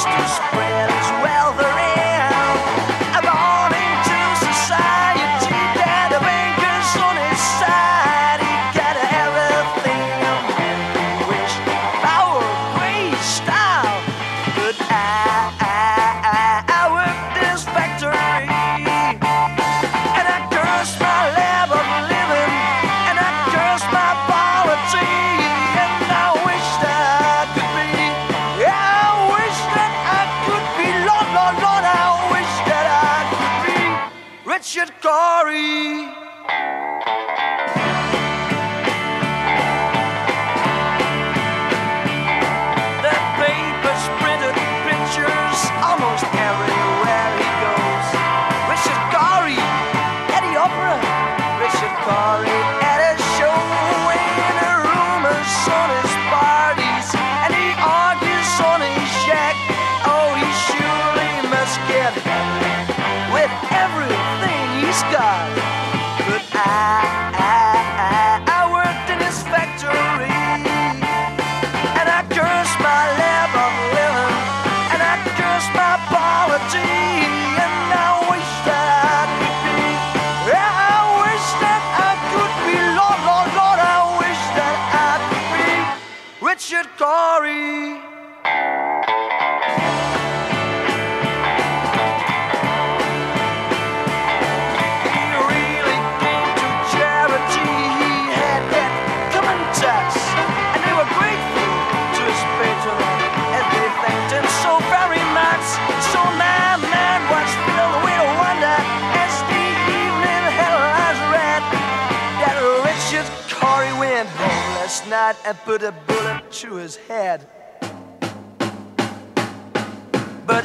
wants to spread his wealth around, according to society, that the bankers on his side. He got everything a man could wish, power, great style. But I worked this factory, and I cursed my lab of living, and I cursed my poverty, and I wish that I could be, yeah, I wish that I could be, Lord, Lord, Lord, I wish that I could be Richard Cory. The papers printed pictures almost everywhere he goes. Richard Cory at the opera, Richard Cory at a show, and the rumors on his parties, and he argues on his shack. Oh, he surely must get happy with everything he's got. But I worked in his factory, and I cursed my lab of living, and I cursed my poverty, and I wish that I could be, yeah, I wish that I could be, Lord, Lord, Lord, I wish that I could be Richard Cory. He really came to charity. He had that common touch, and they were grateful to his patron, and they thanked him so very much. So my mind was filled with wonder as the evening headlines read that Richard Cory went home last night and put a bullet through his head. But